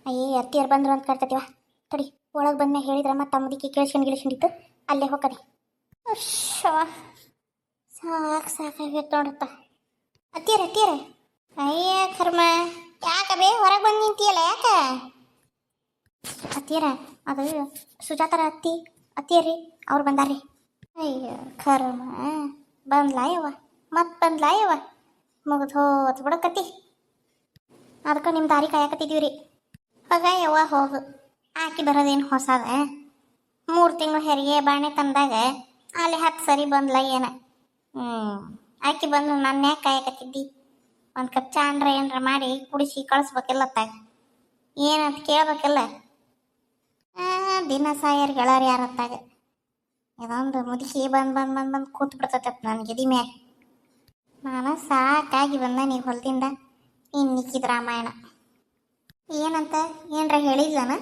ಅಯ್ಯೇ ಅತ್ತಿಯರು ಬಂದ್ರು ಅಂತ ಕಾಡ್ತತಿವ. ತಡಿ, ಒಳಗೆ ಬಂದ್ಮೇಲೆ ಹೇಳಿದ್ರೆ ಮತ್ತೆ ಮುದುಕಿ ಕೇಳಿಸ್ಕೊಂಡಿತ್ತು ಅಲ್ಲೇ ಹೋಗದೆ. ಶವ ಸಾಕಾಗೈತೆ ನೋಡಪ್ಪ. ಅತ್ತಿಯರ ಅಯ್ಯ ಕರ್ಮ, ಯಾಕಬೇ ಹೊರಗೆ ಬಂದು ನಿಂತಿಯಲ್ಲ? ಯಾಕೆ ಅತ್ತಿಯರ? ಅದು ಸುಜಾತರ ಅತ್ತಿಯರಿ ಅವ್ರು ಬಂದಾರ್ರಿ. ಅಯ್ಯ ಕರ್ಮ, ಬಂದ್ಲಾ ಯವ್ವ? ಮತ್ತೆ ಬಂದ್ಲಾ ಯವ್ವ? ಮುಗಿದು ಹೋತ್ ಬಿಡಕತ್ತಿ. ಅದಕ್ಕೆ ನಿಮ್ಮ ದಾರಿ ಕಾಯಕತ್ತಿದ್ದೀವಿ ರೀ. ಹೋಗ ಯವ್ವ ಹೋಗು, ಆಕಿ ಬರೋದೇನು ಹೊಸದ? 3 ತಿಂಗಳು ಹೆರಿಗೆ ಬಾಣೆ ತಂದಾಗ ಅಲ್ಲಿ 10 ಸರಿ ಬಂದ್ಲ ಏನ? ಆಕಿ ಬಂದು ನನ್ನ ಯಾಕೆ ಕಾಯಕತ್ತಿದ್ದಿ? ಒಂದು ಕಪ್ ಚಾನ್ರ ಏನರ ಮಾಡಿ ಕುಡಿಸಿ ಕಳಿಸ್ಬೇಕಿಲ್ಲತ್ತಾಗ, ಏನಂತ ಕೇಳ್ಬೇಕಿಲ್ಲ. ದಿನ ಸಾಯರ್ ಗೆಳಾರ ಯಾರತ್ತಾಗ ಇದೊಂದು ಮುದುಕಿ ಬಂದು ಕೂತ್ ಬಿಡ್ತೈತೆ ನನ್ನ ಗೆದಿ ಮ್ಯಾಗ. ನಾನು ಸಾಕಾಗಿ ಬಂದ ನೀವು ಹೊಲದಿಂದ ಇನ್ನಿಕ್ಕಿದ ರಾಮಾಯಣ. ಏನಂತ ಏನರ ಹೇಳಿಲ್ಲನ?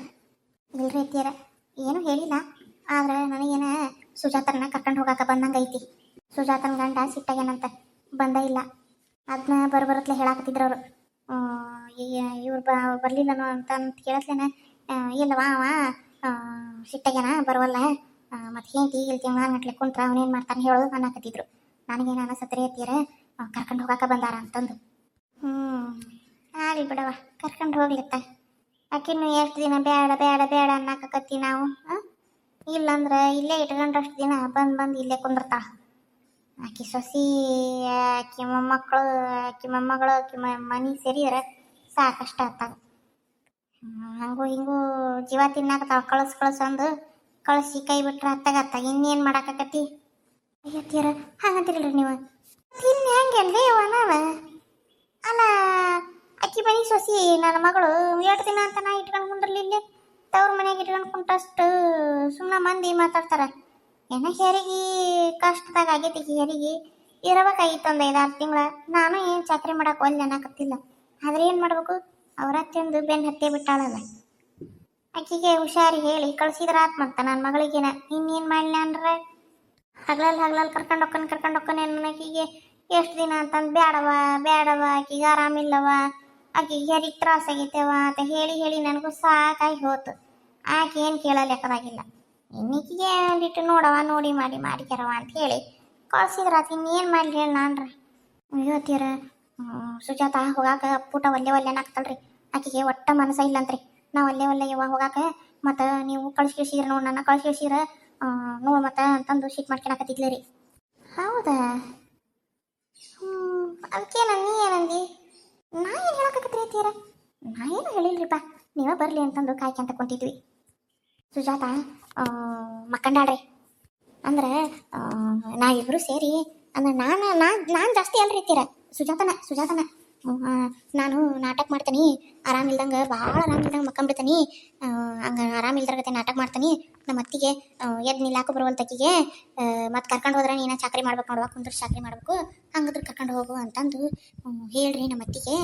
ಇಲ್ರಿ ಅತ್ತಿಯರ, ಏನೂ ಹೇಳಿಲ್ಲ. ಆದ್ರೆ ನನಗೇನ ಸುಜಾತನ ಕರ್ಕೊಂಡು ಹೋಗಾಕ ಬಂದಂಗೈತಿ. ಸುಜಾತನ ಗಂಡ ಸಿಟ್ಟಾಗೇನಂತ ಬಂದ ಇಲ್ಲ. ಅದನ್ನ ಬರತ್ಲೆ ಹೇಳಾಕತ್ತಿದ್ರು ಅವರು. ಇವ್ರು ಬರ್ಲಿಲ್ಲನೋ ಅಂತ ಕೇಳತ್ಲೇನ, ಇಲ್ಲವಾ ಅವ ಸಿಟ್ಟಾಗ್ಯಾನ ಬರವಲ್ಲ, ಮತ್ತೆ ಹೇಂತಿ ಇಲ್ಲಿ ತಿಂಗಳ ಕುಂತ್ರ ಅವನೇನು ಮಾಡ್ತಾನೆ ಹೇಳೋದು ಅನ್ನಕತ್ತಿದ್ರು. ನನಗೇನು ಅನಸತ್ರಿ ಅತ್ತಿಯರ ಕರ್ಕೊಂಡು ಹೋಗಾಕ ಬಂದಾರ ಅಂತಂದು. ಆಗಲಿ ಬಿಡವ, ಕರ್ಕೊಂಡು ಹೋಗ್ಲಿತ್ತ. ಆಕಿನ್ನು ಎಷ್ಟು ದಿನ ಬೇಡ ಬೇಡ ಬೇಡ ಅನ್ನಕತ್ತಿ ನಾವು. ಇಲ್ಲಂದ್ರೆ ಇಲ್ಲೇ ಇಟ್ಕೊಂಡಷ್ಟು ದಿನ ಬಂದು ಇಲ್ಲೇ ಕುಂದಿರ್ತಾಳ. ಆಕಿ ಸೊಸಿ, ಆಕಿ ಮೊಮ್ಮಗಳು ಆಕಿ ಮನೆ ಸೇರಿಯರ ಸಾಕಷ್ಟ ಆತಾಗ. ಹಂಗೂ ಹಿಂಗೂ ಜೀವ ತಿನ್ನಾಕತ್ತಾವ. ಕಳಿಸಂದು ಕಳಿಸಿ ಕೈ ಬಿಟ್ರೆ ಅತ್ತಾಗ ಇನ್ನೇನು ಮಾಡಾಕತ್ತಿ? ಅಯ್ಯತ್ತೀರ ಹಂಗಂತಿರಲ್ರಿ ನೀವು? ಇನ್ನು ಹೆಂಗೆ ಅಲ್ರಿ ಅವ ನಾನು? ಅಲ್ಲ, ಅಕ್ಕಿ ಮನೆ ಸೊಸಿ ನನ್ನ ಮಗಳು 2 ದಿನ ಅಂತ ನಾ ಇಟ್ಕೊಂಡು ಕುಂದ್ರಲಿ ಇಲ್ಲೇ ತವ್ರ ಮನೆಯಾಗ ಇಟ್ಕೊಂಡು ಕುಂಟಷ್ಟು ಸುಮ್ಮನೆ ಮಂದಿ ಮಾತಾಡ್ತಾರ. ಏನೋ ಹೆರಿಗೆ ಕಷ್ಟದಾಗ ಆಗೈತಿ, ಹೆರಿಗೆ ಇರಬೇಕಾಗಿತ್ತು ಒಂದು 5-6 ತಿಂಗಳ. ನಾನು ಏನು ಚಾಕ್ರಿ ಮಾಡಕ್ಕೆ ಒಲ್ಲೆ ಅನ್ನಕತ್ತಿಲ್ಲ. ಆದ್ರೆ ಏನು ಮಾಡ್ಬೇಕು? ಅವ್ರ ತಿಂದು ಬೆನ್ನು ಹತ್ತೇ ಬಿಟ್ಟಾಳಲ್ಲ. ಅಕ್ಕಿಗೆ ಹುಷಾರಿ ಹೇಳಿ ಕಳ್ಸಿದ್ರ ಆತ್ಮಂತ ನನ್ನ ಮಗಳಿಗೇನ. ಇನ್ನೇನು ಮಾಡಲಿ ಅಂದ್ರೆ ಹಗ್ಲಲ್ಲಿ ಕರ್ಕೊಂಡು ಏನು ಆಕಿಗೆ ಎಷ್ಟು ದಿನ ಅಂತಂದು ಬೇಡವ ಆಕಿಗೆ ಆರಾಮಿಲ್ಲವ, ಆಕಿಗೆ ಹೆರಿಗೆ ತ್ರಾಸ ಆಗೈತೆವ ಅಂತ ಹೇಳಿ ನನಗೂ ಸಾಕಾಗಿ ಹೋತು. ಆಕೆ ಏನು ಕೇಳಲೆಕ್ಕದಾಗಿಲ್ಲ. ಇನ್ನೀಕಿಗೆ ಒಂದಿಟ್ಟು ನೋಡವ, ನೋಡಿ ಮಾಡಿಕ್ಯಾರವ ಅಂತ ಹೇಳಿ ಕಳ್ಸಿದ್ರ ಆತ. ಇನ್ನೇನು ಮಾಡಲಿ ಹೇಳಿ ನಾನ್ರಿ? ಅಯ್ಯೋತ್ತೀರ, ಸುಜಾತ ಹೋಗಾಕ ಪೂಟ ಒಲ್ಲೆ ಅನ್ನಾಕ್ತಲ್ರಿ. ಆಕಿಗೆ ಒಟ್ಟ ಮನಸ್ಸ ಇಲ್ಲಂತ್ರಿ. ನಾವು ಒಲ್ಲೆ ಯವ್ವ ಹೋಗಾಕ, ಮತ್ತು ನೀವು ಕಳಿಸಿರ ನೋಡಿ, ನನ್ನ ಕಳಿಸಿರ ನೋಡಿ ಮತ್ತೆ ಅಂತಂದು ಶೀಟ್ ಮಾಡ್ಕೊಳಕತ್ತಿದ್ಲಿ ರೀ. ಹೌದಾ? ಅದಕ್ಕೇನ ನೀ ಏನಂದಿ? ನಾ ಏನು ಹೇಳಕತ್ರಿ ಅತ್ತೀರ? ನಾ ಏನು ಹೇಳಿಲ್ರಿಪ್ಪ, ನೀವೇ ಬರಲಿ ಅಂತಂದು ಕಾಯ್ಕೊಂತ ಕುಂತಿದ್ವಿ. ಸುಜಾತ ಮಕ್ಕಂಡಾಳ್ರಿ. ಅಂದ್ರೆ ನಾವಿಬ್ರು ಸೇರಿ ಅಂದ್ರೆ ನಾನು ಜಾಸ್ತಿ ಅಲ್ರಿ ತೀರ. ಸುಜಾತನ ನಾನು ನಾಟಕ ಮಾಡ್ತೀನಿ, ಆರಾಮಿಲ್ದಂಗೆ ಭಾಳ ಆರಾಮಿಲ್ದಂಗೆ ಮಕ್ಕಂಬಿಡ್ತೀನಿ. ಹಂಗೆ ಆರಾಮಿಲ್ದಾಗತ್ತೆ ನಾಟಕ ಮಾಡ್ತೀನಿ. ನಮ್ಮ ಅತ್ತಿಗೆ ಎದ್ದು ನಿಲ್ಲಾಕು ಬರುವಲ್ತಕ್ಕಿಗೆ ಮತ್ತು ಕರ್ಕೊಂಡು ಹೋದ್ರೆ ನೀನು ಚಾಕ್ರಿ ಮಾಡ್ಬೇಕು ನೋಡುವ, ಕುಂದ್ರ ಚಾಕ್ರಿ ಮಾಡ್ಬೇಕು, ಹಂಗಂದ್ರೆ ಕರ್ಕೊಂಡು ಹೋಗು ಅಂತಂದು ಹೇಳ್ರಿ ನಮ್ಮ ಅತ್ತಿಗೆ.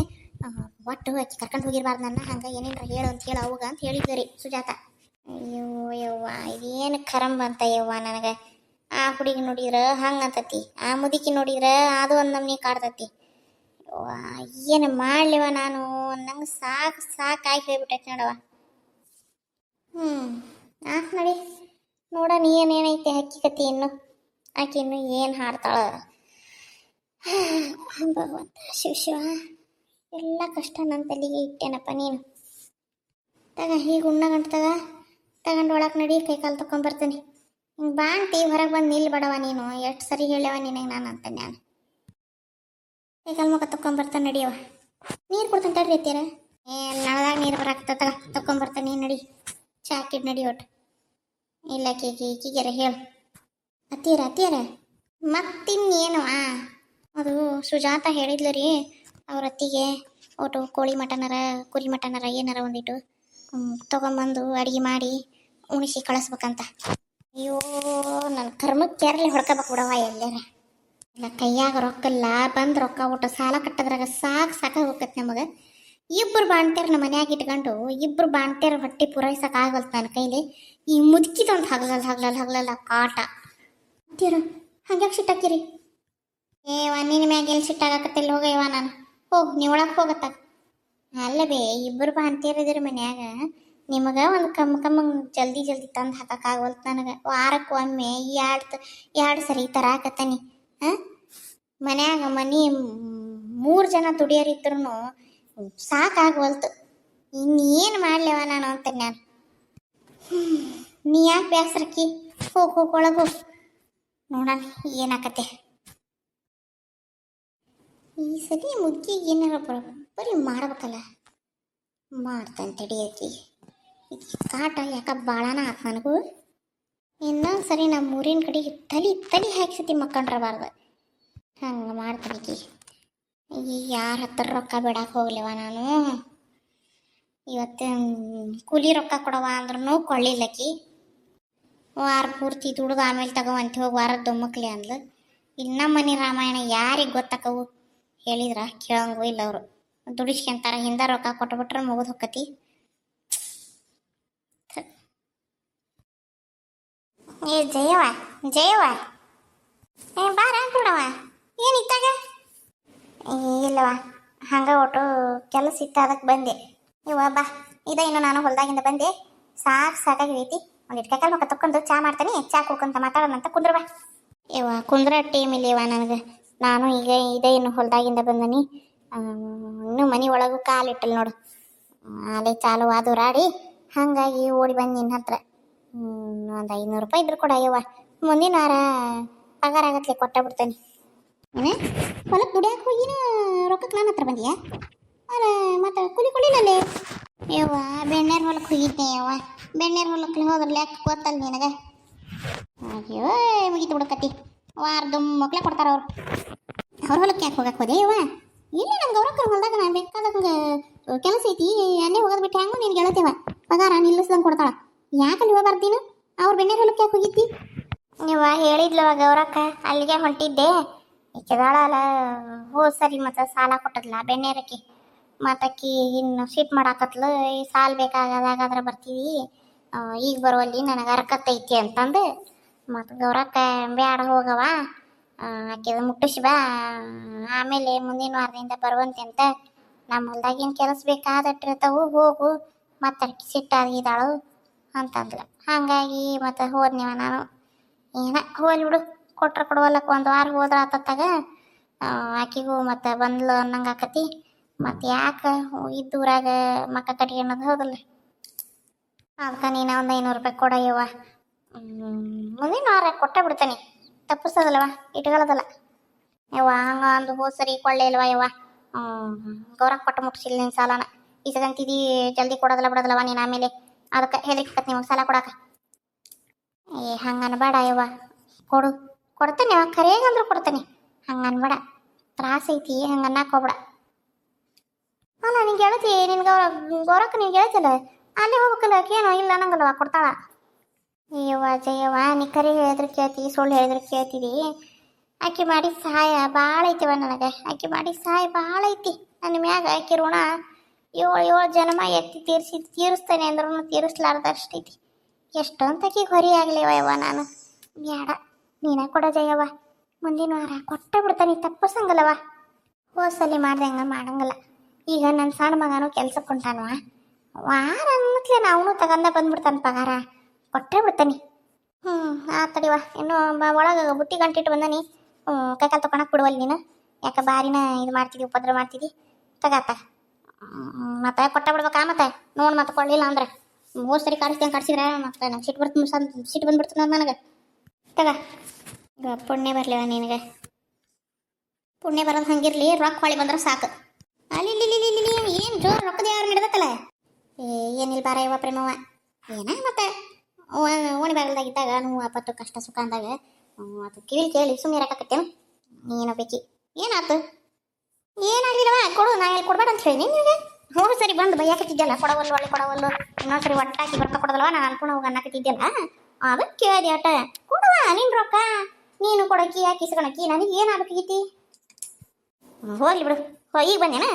ಒಟ್ಟು ಅಕ್ಕಿ ಕರ್ಕೊಂಡು ಹೋಗಿರ್ಬಾರ್ದು ನನ್ನ, ಹಂಗೆ ಏನೇನ್ರ ಹೇಳು ಅಂತ ಹೇಳು ಅವಾಗ ಅಂತ ಹೇಳಿದ್ವಿ ರೀ ಸುಜಾತ. ಅಯ್ಯೋ ಯವ್ವ, ಇದೇನು ಕರಂಬ ಅಂತ ಯವ್ವ ನನಗೆ. ಆ ಹುಡುಗಿ ನೋಡಿದ್ರೆ ಹಂಗಂತತಿ, ಆ ಮುದುಕಿ ನೋಡಿದ್ರೆ ಅದು ಒಂದು ನಮ್ನಿ ಕಾಡ್ತತಿ. ಏನು ಮಾಡ್ಲಿವ ನಾನು? ನಂಗೆ ಸಾಕಾಗಿ ಹೋಗ್ಬಿಟ್ಟೈತಿ ನೋಡವ. ನಡಿ ನೋಡ, ನೀ ಏನೇನೈತೆ ಹಕ್ಕಿಕತಿ ಇನ್ನು. ಆಕೆ ಇನ್ನು ಏನು ಹಾಡ್ತಾಳ? ಭಗವಂತ ಶಿವ, ಎಲ್ಲ ಕಷ್ಟ ನನ್ನ ತಲೆಗೆ ಇಟ್ಟೇನಪ್ಪ ನೀನು. ಹೀಗೆ ಉಣ್ಣಗಂಟು ತಗೊಂಡು ಒಳಗೆ ನಡಿ, ಕೈಕಾಲು ತಗೊಂಬರ್ತೀನಿ. ಹಿಂಗೆ ಬಾಂಟಿ ಹೊರಗೆ ಬಂದು ನಿಲ್ಬೇಡವ ನೀನು. ಎಷ್ಟು ಸರಿ ಹೇಳ್ಯವ ನಿನಗೆ ನಾನು ಅಂತ. ನಾನು ಕೈಕಾಲು ಮುಖ ತಗೊಂಬರ್ತಾನೆ ನಡಿಯವ. ನೀರು ಕೊಡ್ತಾನೆ ತಡ್ರಿ ಅತ್ತೀರ. ನಳದಾಗ ನೀರು ಬರಾಕ್ತ ತಗೊಂಬರ್ತಾನೆ. ನಡಿ, ಚಾಕಿಡ್ ನಡಿ ಒಟ್ಟು. ಇಲ್ಲ ಕೀಗಿರ ಹೇಳು ಅತ್ತೀರ ಮತ್ತಿನ್ನೇನುವ? ಅದು ಸುಜಾತ ಹೇಳಿದ್ಲು ರೀ ಅವ್ರ ಅತ್ತಿಗೆ, ಒಟ್ಟು ಕೋಳಿ ಮಟನರ ಕುರಿ ಮಟನರ ಏನಾರ ಒಂದಿಟ್ಟು ತೊಗೊಂಬಂದು ಅಡುಗೆ ಮಾಡಿ ಉಣಿಸಿ ಕಳಿಸ್ಬೇಕಂತ. ಅಯ್ಯೋ, ನನ್ನ ಕರ್ಮಕ್ಕೆ ಕೆರಳಿ ಹೊಡ್ಕೋಬೇಕು ಬಿಡವ ಎಲ್ಲಾರ. ಇಲ್ಲ ಕೈಯಾಗ ರೊಕ್ಕ ಇಲ್ಲ, ಬಂದು ರೊಕ್ಕ ಒಟ್ಟು ಸಾಲ ಕಟ್ಟದ್ರಾಗ ಸಾಕಾಗಿ ಹೋಗತ್ತೆ ನಮಗೆ. ಇಬ್ಬರು ಬಾಣ್ತೇರ ನಮ್ಮ ಮನ್ಯಾಗ ಇಟ್ಕೊಂಡು ಇಬ್ಬರು ಬಾಣ್ತೇರ ಹೊಟ್ಟೆ ಪೂರೈಸಕ್ಕೆ ಆಗಲ್ತು ನನ್ನ ಕೈಲಿ. ಈ ಮುದುಕಿದೊಂದು ಹಗ್ಲಲ್ಲ ಕಾಟ. ಅಂತೀರ ಹಂಗ್ಯಾಕೆ ಸಿಟ್ಟಾಕಿರಿ? ಏವ ನಿನ್ನ ಮ್ಯಾಗ ಎಲ್ಲಿ ಸಿಟ್ಟಾಗತ್ತಿಲ್ಲ ಹೋಗಯ್ಯವ. ನಾನು ಹೋಗಿ ನೀವು ಒಳಗೆ ಹೋಗತ್ತ. ಅಲ್ಲ ಬೇ ಇಬ್ಬರು ಬಾ ಅಂತೀರಿದ್ರಿ ಮನ್ಯಾಗ ನಿಮಗೆ ಒಂದು ಕಮ್ಮ ಜಲ್ದಿ ಜಲ್ದಿ ತಂದು ಹಾಕಕ್ಕಾಗವಲ್ತು ನನಗೆ ವಾರಕ್ಕೊಮ್ಮೆ ಎರಡು ಸರಿ ತರಾಕತ್ತಾನಿ ಹಾಂ ಮನ್ಯಾಗ ಮೂರು ಜನ ದುಡಿಯೋರಿದ್ರು ಸಾಕಾಗವಲ್ತು ಇನ್ನೇನು ಮಾಡ್ಲೇವ ನಾನು ಅಂತ ನಾನು ನೀ ಯಾಕೆ ಬೇಸರಕ್ಕಿ ಹೋಗಿ ಒಳಗೆ ಹೋಗಿ ನೋಡೋಣ ಏನಾಕತ್ತೆ ಈ ಸತಿ ಮುಗ್ಗಿಗೆ ಏನಾರ ಬರೀ ಮಾಡ್ಬೇಕಲ್ಲ ಮಾಡ್ತಾನೆ ತಡಿಯಕ್ಕಿ ಕಾಟ ಯಾಕ ಭಾಳನ ಆತ ನನಗೂ ಇನ್ನೊಂದು ಸರಿ ನಮ್ಮ ಊರಿನ ಕಡೆಗೆ ತಲೆ ಹಾಕ್ಸತಿ ಮಕ್ಕಂಡ್ರಬಾರ್ದು ಹಂಗೆ ಮಾಡ್ತಾನಿಕಿ ಈಗ ಯಾರ ಹತ್ರ ರೊಕ್ಕ ಬಿಡಕ್ಕೆ ಹೋಗ್ಲಿವ ನಾನು ಇವತ್ತು ಕೂಲಿ ರೊಕ್ಕ ಕೊಡವ ಅಂದ್ರೂ ಕೊಳ್ಳಿಲ್ಲಕ್ಕಿ ವಾರ ಪೂರ್ತಿ ದುಡ್ದು ಆಮೇಲೆ ತಗೋವಂತ ಹೋಗಿ ವಾರದ ದೊಮ್ಮಕ್ಲಿ ಅಂದ್ಲು ಇನ್ನು ಮನೆ ರಾಮಾಯಣ ಯಾರಿಗೆ ಗೊತ್ತಾಕವು ಹೇಳಿದ್ರ ಕೇಳಂಗೂ ಇಲ್ಲ ಅವರು ದುಡಿಸ್ಕೊಂತಾರ ಹಿಂದೆ ರೊಕ್ಕ ಕೊಟ್ಬಿಟ್ರೆ ಮುಗಿದು ಹೊಕ್ಕತಿ ಏ ಜಯವ ಬಾರ ಬಿಡವ ಏನಿತ್ತಾಗ ಇಲ್ಲವ ಹಂಗೆ ಒಟ್ಟು ಕೆಲಸ ಇತ್ತು ಅದಕ್ಕೆ ಬಂದೆ ಬಾ ಇನ್ನು ನಾನು ಹೊಲದಾಗಿಂದ ಬಂದೆ ಸಾಕಾಗಿರೈತಿ ಒಂದಿಟ್ಟು ಕೈಕಾಲು ಮುಖ ತಕ್ಕೊಂಡು ಚಾ ಮಾಡ್ತಾನೆ ಚಾ ಕುಡ್ಕೊಂತ ಮಾತಾಡೋಣಂತ ಕುಂದ್ರ ಬಾ ಕುಂದ್ರ ಟೀಮ್ ಇಲ್ಲವ ನನಗೆ ನಾನು ಈಗ ಇನ್ನು ಹೊಲದಾಗಿಂದ ಬಂದನಿ ಇನ್ನೂ ಮನೆ ಒಳಗೂ ಕಾಲಿಟ್ಟಲ್ ನೋಡು ಅಲ್ಲೇ ಚಾಲು ಆದೂರಾಡಿ ಹಾಗಾಗಿ ಓಡಿ ಬಂದು ನಿನ್ನ ಹತ್ರ ಒಂದು 500 ರೂಪಾಯಿ ಇದ್ರು ಕೊಡ ಮುಂದಿನ ವಾರ ಪಗಾರ ಆಗತ್ಲೆ ಕೊಟ್ಟ ಬಿಡ್ತಾನೆ ಹೊಲಕ್ಕೆ ದುಡಿಯಾಕೆ ಹೋಗಿನ ರೊಕ್ಕಕ್ಕೆ ನನ್ನ ಹತ್ರ ಬಂದಿಯಾ ಅಲ್ಲ ಮತ್ತೆ ಕುಲಿಲ್ಲೇ ಬೆಣ್ಣೆರ್ ಹೊಲಕ್ಕೆ ಹೋಗಿದ್ದೆ ಬೆಣ್ಣೆರ್ ಹೊಲಕ್ಕೆ ಹೋದ್ರೆ ಯಾಕೆ ಗೊತ್ತಲ್ಲ ನಿನಗೆ ಅಯ್ಯೋ ಮುಗಿತು ಬಿಡಕತ್ತಿ ವಾರದ ಮಕ್ಳೆ ಕೊಡ್ತಾರ ಅವ್ರ ಹೊಲಕ್ಕೆ ಯಾಕೆ ಹೋಗಕ್ಕೆ ಹೋದೆ ಇಲ್ಲ ನಮ್ಗೆ ಅವ್ರಕ್ಕ ಹೊಲ್ದಾಗ ನಾನು ಬೇಕಾದಂಗೆ ಕೆಲಸ ಐತಿ ಅಲ್ಲೇ ಹೋಗೋದು ಬಿಟ್ಟು ಹೆಂಗೋ ನಿನ್ಗೆ ಹೇಳ್ತೇವ ಪಗಾರ ನಿಲ್ಲಿಸ್ದಂಗೆ ಕೊಡ್ತಾಳ ಯಾಕಲ್ಲಿ ಹೋಗ್ಬಾರ್ದು ಅವ್ರ ಬೆಣ್ಣೆರ್ ಹೊಲಕ್ಕೆ ಯಾಕೆ ಹೋಗಿದ್ದಿ ಹೇಳಿದ್ಲವ ಗೌರಕ್ಕ ಅಲ್ಲಿಗೆ ಹೊಂಟಿದ್ದೆ ಈಕೆದಾಳಲ್ಲ ಸರಿ ಮತ್ತು ಸಾಲ ಕೊಟ್ಟದ್ಲ ಬೆಣ್ಣೆರಕ್ಕೆ ಮತ್ತಕ್ಕಿ ಇನ್ನು ಶೀಟ್ ಮಾಡಾಕತ್ಲು ಈ ಸಾಲ ಬೇಕಾಗದಾಗಾದ್ರೆ ಬರ್ತೀವಿ ಈಗ ಬರುವಲ್ಲಿ ನನಗೆ ಅರ್ಕತ್ತೈತಿ ಅಂತಂದು ಮತ್ತು ಗೌರಕ್ಕ ಬ್ಯಾಡ ಹೋಗವ ಆಕೆದು ಮುಟ್ಟಿಸಿ ಬಾ ಆಮೇಲೆ ಮುಂದಿನ ವಾರದಿಂದ ಬರುವಂತೆ ಅಂತ ನಮ್ಮ ಹೊಲ್ದಾಗಿನ ಕೆಲಸ ಬೇಕಾದಟ್ಟಿರ್ತಾವು ಹೋಗು ಮತ್ತೆ ಸಿಟ್ಟಾಗಿದ್ದಾಳು ಅಂತಂದ್ಲು ಹಾಗಾಗಿ ಮತ್ತು ಹೋದ್ನಿವ ನಾನು ಹೋಗ್ಲಿ ಬಿಡು ಕೊಟ್ರೆ ಕೊಡುವಲ್ಲಕ್ಕೆ ಒಂದು ವಾರ ಹೋದ್ರೆ ಆತತ್ತಾಗ ಆಕಿಗೂ ಮತ್ತು ಬಂದ್ಲು ಅನ್ನಂಗೆ ಆಕತಿ ಮತ್ತು ಯಾಕೆ ಇದ್ದೂರಾಗ ಮಕ್ಕ ಕಟ್ಗೆ ಅನ್ನೋದು ಹೋದಲ್ಲ ಅದಕ್ಕೆ ನೀನು ಒಂದು 500 ರೂಪಾಯಿ ಕೊಡಯ್ಯವ ಮುಂದಿನ ವಾರ ಕೊಟ್ಟೆ ಬಿಡ್ತಾನೆ ತಪ್ಪಿಸೋದಲ್ಲವ ಇಟ್ಕೊಳ್ಳೋದಲ್ಲ ಹಂಗೆ ಒಂದು ಸರಿ ಕೊಳ್ಳೆ ಇಲ್ವ ಗೌರಕ್ಕೆ ಕೊಟ್ಟು ಮುಟ್ಟಿಸಿಲ್ಲ ನಿನ್ನ ಸಾಲನ ಈ ಸಗಂತಿದಿ ಜಲ್ದಿ ಕೊಡೋದಲ್ಲ ಬಿಡೋದಲ್ಲವ ನೀನು ಆಮೇಲೆ ಅದಕ್ಕೆ ಹೇಳಿಕತ್ ನಿಮಗೆ ಸಾಲ ಕೊಡಕ್ಕೆ ಹಂಗನ್ಬೇಡ ಕೊಡ್ತೇನೆ ಕರೆಯಾಗಂದ್ರೂ ಕೊಡ್ತೇನೆ ಹಂಗನ್ಬೇಡ ತ್ರಾಸ ಐತಿ ಹಂಗನ್ನಕ್ಕೆ ಹೋಗ್ಬೇಡ ಅಲ್ಲ ನಿಂಗೆ ಹೇಳ್ತಿ ನಿನ್ಗೆ ಗೌರಕ್ಕೆ ನಿನ್ಗೆ ಹೇಳ್ತಿಲ್ಲ ಅಲ್ಲೇ ಹೋಗ್ಬೇಕಲ್ಲ ಏನೋ ಇಲ್ಲ ಅನ್ನಂಗಲ್ವ ಕೊಡ್ತಾಳ ಜಯವ್ವ ನೀ ಕರೆ ಹೇಳಿದ್ರೆ ಕೇಳ್ತೀವಿ ಸುಳ್ಳು ಹೇಳಿದ್ರೆ ಕೇಳ್ತೀವಿ ಆಕೆ ಮಾಡಿ ಸಹಾಯ ಭಾಳ ಐತಿವ ನನಗೆ ಆಕೆ ಮಾಡಿ ಸಹಾಯ ಭಾಳ ಐತಿ ನನ್ನ ಮ್ಯಾಗ ಆಕೆ ಋಣ 7 ಜನ್ಮ ಎತ್ತಿ ತೀರಿಸ್ತೇನೆ ಅಂದ್ರೂ ತೀರಿಸ್ಲಾರ್ದಷ್ಟೈತಿ ಎಷ್ಟೊಂತಕಿ ಹೊರಿ ಆಗ್ಲಿವ ನಾನು ಬ್ಯಾಡ ನೀನ ಕೊಡ ಜಯವ್ವ ಮುಂದಿನ ವಾರ ಕೊಟ್ಟ ಬಿಡ್ತಾನೆ ತಪ್ಪಿಸಂಗಲ್ಲವ ಹೋಸಲಿ ಮಾಡ್ದಂಗ ಮಾಡಂಗಲ್ಲ ಈಗ ನನ್ನ ಸಣ್ಣ ಮಗನೂ ಕೆಲ್ಸಕ್ಕೆ ಹೊಂಟಾನವ ವಾರ ಅನ್ನತ್ಲೆ ಅವನು ತಗೊಂಡ ಬಂದ್ಬಿಡ್ತಾನೆ ಪಗಾರ ಕೊಟ್ಟೇ ಬಿಡ್ತಾನೆ ತಡಿವ ಇನ್ನು ಒಳಗೆ ಬುಟ್ಟಿ ಗಂಟಿಟ್ಟು ಬಂದನಿ ಕೈಕಾಲು ತಗೊಳಕ್ ಬಿಡುವಲ್ಲಿ ನೀನು ಯಾಕೆ ಬಾರಿನ ಇದು ಮಾಡ್ತಿದ್ದಿ ಉಪದ್ರ ಮಾಡ್ತಿದ್ದಿ ತಗಾತ ಮತ್ತೆ ಕೊಟ್ಟ ಬಿಡ್ಬೇಕಾ ಮತ್ತೆ ನೋಡಿ ಮತ್ತೆ ಕೊಳ್ಳಿಲ್ಲ ಅಂದ್ರೆ 3 ಸರಿ ಕಾಡಿಸಿದ್ರೆ ಮತ್ತೆ ನಂಗೆ ಸಿಟ್ಟು ಬಂದ್ಬಿಡ್ತದೆ ನನಗೆ ತಗ ಪುಣ್ಯ ಬರ್ಲಿವ ನಿನಗೆ ಪುಣ್ಯ ಬರೋದು ಹಂಗಿರ್ಲಿ ರೊಕ್ಕ ಹೊಳಿ ಬಂದ್ರೆ ಸಾಕು ಅಲ್ಲಿ ಏನು ಜೋರು ರೊಕ್ಕದ ಯಾರು ನಡೆದತ್ತಲ್ಲ ಏನಿಲ್ಲ ಬಾರ ಇವ ಪ್ರೇಮವ ಮತ್ತೆ ಓಣಿ ಬಾಗಲ್ದಾಗಿದ್ದಾಗ ನೀವು ಅಪ್ಪತ್ತು ಕಷ್ಟ ಸುಖ ಅಂದಾಗ ಅದು ಕೇಳಿ ಸುಮ್ಮನೆ ಇರಕತ್ತೇನು ನೀನು ಬೇಕಿ ಏನಾಯ್ತು ಏನಾಗಲಿಲ್ಲವ ಕೊಡು ನಾ ಎಲ್ಲಿ ಕೊಡ್ಬೇಡ ಅಂತ ಹೇಳಿ ನಿನಗೆ ಹೋಗಿ ಸರಿ ಬಂದು ಬೈಯಾಕತ್ತಿದ್ದಲ್ಲ ಕೊಡವಲ್ಲು ಒಳ್ಳೆ ಕೊಡವಲ್ಲು ಇನ್ನೊಂದ್ಸರಿ ಒಟ್ಟಾಕಿ ಬರ್ತಾ ಕೊಡೋದಲ್ವ ನಾನು ಅನ್ಕೊಂಡು ಹೋಗಿ ಅನ್ನಕತ್ತಿದ್ದಲ್ಲ ಅದಕ್ಕೆ ಕೇಳಿದೆ ಅಟ ಕೊಡುವ ನಿನ್ನ ರೊಕ್ಕ ನೀನು ಕೊಡೋಕಿ ಯಾಕೆ ಇಸ್ಕೊಳಕಿ ನನಗೆ ಏನಾಗಬೇಕೈತಿ ಹೋಗ್ಲಿ ಬಿಡು ಈಗ ಬಂದೇನ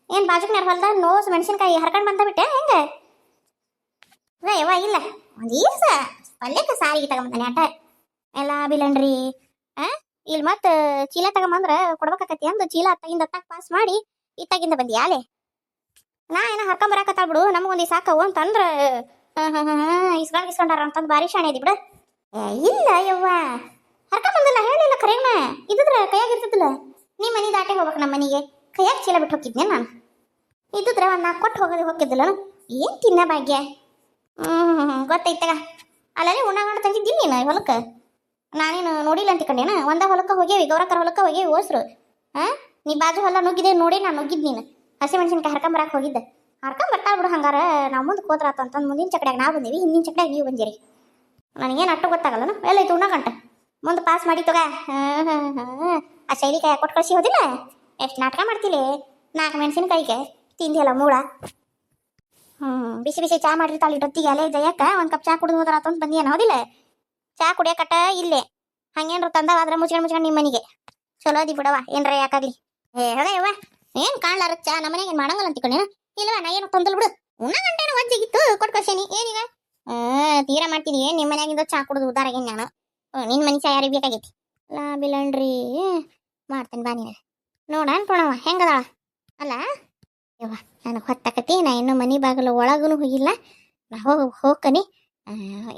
ಏನು ಬಾಜುಕ್ನಾರ ಹೊಲ್ದಾಗ ನೋಸ್ ಮೆಣಸಿನ್ಕಾಯಿ ಹರ್ಕೊಂಡು ಬಂದ ಬಿಟ್ಟೆ ಹೆಂಗೆ ಇಲ್ಲ ಒಂದು ದಿವಸ ಪಲ್ಯಕ್ಕೆ ಸಾರಿಗೆ ತಗೊಂಬಂದಾನೆ ಆಟ ಎಲ್ಲ ಬಿಲಂಡ್ರಿ ಇಲ್ಲಿ ಮತ್ತೆ ಚೀಲ ತಗೊಂಬಂದ್ರೆ ಕೊಡ್ಬೇಕಾಕತಿ ಅಂದು ಚೀಲ ಅತ್ತಾಗಿಂದ ಅತ್ತಾಗ ಪಾಸ್ ಮಾಡಿ ಇತ್ತಾಗಿಂದ ಬಂದಿ ಆಲೆ ನಾ ಏನೋ ಹರ್ಕೊಂಬರಾಕತ್ತಾಳ ಬಿಡು ನಮಗೊಂದು ಸಾಕವು ಅಂತಂದ್ರೆ ಇಸ್ಕೊಂಡಾರ ಅಂತಂದು ಭಾರಿ ಶಾಣೆ ಅದಿ ಬಿಡು. ಇಲ್ಲ ಯವ್ವ ಹರ್ಕೊಂಬಂದಿಲ್ಲ ಹೇಳಿಲ್ಲ ಕರೆನ ಇದ್ದಿದ್ರೆ ಕೈಯಾಗ ಇರ್ತಿದ್ದಿಲ್ಲ. ನೀ ಮನೆ ದಾಟೆ ಹೋಗ್ಬೇಕು ನಮ್ಮ ಮನೆಗೆ ಕೈಯಾಗ ಚೀಲ ಬಿಟ್ಟು ಹೋಗಿದ್ನೆ ನಾನು. ಇದ್ದಿದ್ರೆ ಒಂದು ನಾಲ್ಕು ಕೊಟ್ಟು ಹೋಗಿದ್ದಿಲ್ಲ ಏನು ತಿನ್ನ ಭಾಗ್ಯ. ಗೊತ್ತೈತಗ ಅಲ್ಲಲ್ಲಿ ಉಣ್ಣಾಗಂಡು ತಂದಿದ್ದೀನಿ ನೀನು ಹೊಲಕ್ಕೆ. ನಾನೇನು ನೋಡಿಲ್ಲ ಅಂತ ಕಂಡೇನ ಒಂದ ಹೊಲಕ್ಕೆ ಹೋಗ್ಯಾವಿ ಗೌರಕ್ಕರ ಹೊಲಕ್ಕೆ ಹೋಗ್ಯಾವಿ ಓಸ್ರು. ನೀ ಬಾಜು ಹೊಲ ನುಗ್ಗಿದೆ ನೋಡಿ ನಾನು ನುಗ್ಗಿದ್ ನೀನು ಹಸಿ ಮೆಣಸಿನ್ಕಾಯಿ ಹರ್ಕೊಂಬರಕ್ಕೆ ಹೋಗಿದ್ದೆ. ಹರ್ಕೊಂಬರ್ತಾ ಬಿಡು ಹಂಗಾರ ನಾವು ಮುಂದೆ ಕೋತ್ರಾತ ಅಂತಂದು ಮುಂದಿನ ಚಕಡ್ಯಾಗ ನಾವು ಬಂದೀವಿ ಹಿಂದಿನ ಚಕಡ್ಯಾಗ ನೀವು ಬಂದಿರಿ. ನನಗೇನು ಅಟ್ಟು ಗೊತ್ತಾಗಲ್ಲ ಎಲ್ಲೈತು ಉಣ್ಣಾಗಂಟ ಮುಂದೆ ಪಾಸ್ ಮಾಡಿ ತಗ. ಆ ಶೈಲಿ ಕಾಯಿ ಕೊಟ್ಟು ಕಳಿಸಿ ಹೋದಿಲ್ಲ ಎಷ್ಟು ನಾಟಕ ಮಾಡ್ತಿಲಿ 4 ಮೆಣಸಿನ್ಕಾಯಿಗೆ ತಿಂದಿಯಲ್ಲ ಮೂಳ. ಬಿಸಿ ಬಿಸಿ ಚಾ ಮಾಡಿರ್ತಾಳೆ ಇಟ್ಟೊತ್ತಿಗೆ ಅಲ್ಲೇ ಜಯಕ್ಕ ಒಂದು ಕಪ್ ಚಾ ಕುಡಿದು ಹೋದ್ರಾತ ಅಂತ ಬಂದಿಯೇನು ಹೌದಿಲ್ಲ. ಚಾ ಕುಡಿಯಕಟ್ಟ ಇಲ್ಲೇ ಹಂಗೇನ್ರ ತಂದವಾದ್ರೆ ಮುಚ್ಕೊಂಡು ನಿಮ್ಮ ಮನೆಗೆ ಚಲೋ ಅದಿ ಬಿಡವ ಏನ್ರ ಯಾಕಾಗ್ಲಿ. ಹೇಳಯ್ಯವ್ವ ಏನು ಕಾಣ್ಲಾರ ಚಾ ನಮ್ಮ ಮನೆಗೆ ಮಾಡಂಗಲ್ಲ ಅಂತಿಕೊಂಡೇನ ಇಲ್ಲವ ನಾ ಏನು ತಂದಲ್ ಬಿಡು. ಉಣ್ಣಾಗಂಟೇನ ವಜ್ಜಿಗಿತ್ತು ಕೊಟ್ಟು ಕಳ್ಸೇನಿ ಏನೀಗ ತೀರಾ ಮಾಡ್ತೀನಿ ಏನು ನಿಮ್ಮ ಮನ್ಯಾಗಿಂದ ಚಾ ಕುಡಿದು ಉದ್ದಾರಾಗೇನು ನಾನು. ನಿನ್ನ ಮನೆ ಚಾ ಯಾರಿಗೆ ಬೇಕಾಗೈತಿ ಲಾ ಬಿಲ್ಲಣ್ರಿ ಮಾಡ್ತೇನೆ ಬಾ ನೀನು ನೋಡ ಅನ್ಕೊಣವ ಹೆಂಗದಾಳ ಅಲ್ಲ. ಯವ್ವ ನನಗೆ ಹೊತ್ತಾಕತಿ ನಾ ಇನ್ನೂ ಮನೆ ಬಾಗಿಲು ಒಳಗೂ ಹೋಗಿಲ್ಲ. ನಾ ಹೋಗ್ಕನಿ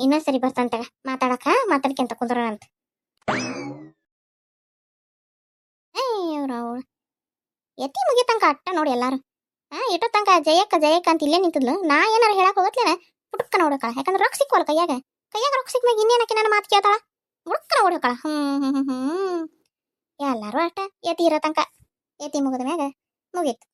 ಇನ್ನೊಂದ್ಸರಿ ಬರ್ತಂತಾಗ ಮಾತಾಡ್ಕೊಂತ ಕುಂದ್ರಂತ. ಅವ್ರು ಎತ್ತಿ ಮುಗಿತಂಕ ಅಟ್ಟ ನೋಡಿ ಎಲ್ಲಾರು ಇಟ್ಟೋ ತನಕ ಜಯಕ್ಕ ಅಂತ ಇಲ್ಲೇ ನಿಂತಿದ್ಲು. ನಾ ಏನಾರ ಹೇಳಕ್ ಹೋಗತ್ಲೇನ ಪುಟಕ್ಕ ನೋಡಕಳ ಯಾಕಂದ್ರೆ ರೊಕ್ಕ ಸಿಕ್ವಲ್ಲ ಕೈಯಾಗ ರೊಕ್ಕ ಸಿಕ್ಮ್ಯಾಗ ಇನ್ನೇನಕ್ಕೆ ನನ್ನ ಮಾತು ಕೇಳ್ತಾಳ ಮುಡ್ಕನ ಓಡಕಳ. ಎಲ್ಲಾರು ಅಷ್ಟ ಎತ್ತಿ ಇರೋ ತನಕ ಎತ್ತಿ ಮುಗಿದ ಮ್ಯಾಗ ಮುಗೀತು.